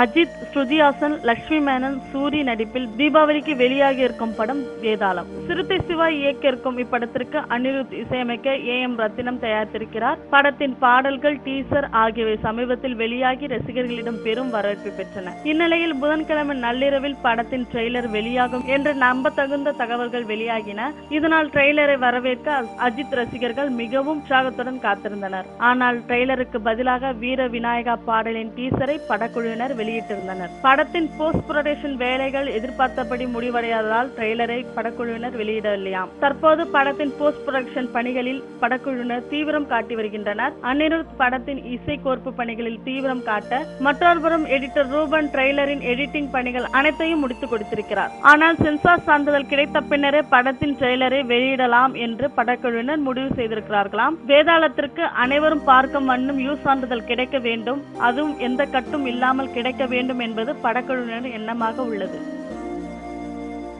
அஜித், ஸ்ருதி ஹாசன், லட்சுமி மேனன், சூரி நடிப்பில் தீபாவளிக்கு வெளியாகி இருக்கும் படம் வேதாளம். சிறுத்தை சிவா இயக்கியிருக்கும் இப்படத்திற்கு அனிருத் இசையமைக்க AM ரத்தினம் தயாரித்திருக்கிறார். படத்தின் பாடல்கள், டீசர் ஆகியவை சமீபத்தில் வெளியாகி ரசிகர்களிடம் பெரும் வரவேற்பு பெற்றன. இந்நிலையில் புதன்கிழமை நள்ளிரவில் படத்தின் ட்ரெய்லர் வெளியாகும் என்று நம்பத்தகுந்த தகவல்கள் வெளியாகின. இதனால் ட்ரெய்லரை வரவேற்க அஜித் ரசிகர்கள் மிகவும் உற்சாகத்துடன் காத்திருந்தனர். ஆனால் ட்ரெய்லருக்கு பதிலாக வீர விநாயகா பாடலின் டீசரை படக்குழுவினர் வெளியிட்டிருந்தனர். படத்தின் போஸ்ட் புரொடக்ஷன் வேலைகள் எதிர்பார்த்தபடி முடிவடையாததால் ட்ரெய்லரை படக்குழுவினர் வெளியிடவில்லையாம். தற்போது படத்தின் போஸ்ட் புரொடக்ஷன் பணிகளில் படக்குழுவினர் தீவிரம் காட்டி வருகின்றனர். அனிருத் படத்தின் இசை கோர்ப்பு பணிகளில் தீவிரம் காட்ட, மற்றொருபுறம் எடிட்டர் ரூபன் ட்ரெய்லரின் எடிட்டிங் பணிகள் அனைத்தையும் முடித்துக் கொடுத்திருக்கிறார். ஆனால் சென்சார் சான்றிதழ் கிடைத்த பின்னரே படத்தின் ட்ரெய்லரை வெளியிடலாம் என்று படக்குழுவினர் முடிவு செய்திருக்கிறார்களாம். வேதாளத்திற்கு அனைவரும் பார்க்கும் வண்ணம் சான்றிதழ் கிடைக்க வேண்டும், அதுவும் எந்த கட்டும் இல்லாமல் கிடைக்க வேண்டும் என்பது படக்குழுவினர் எண்ணமாக உள்ளது.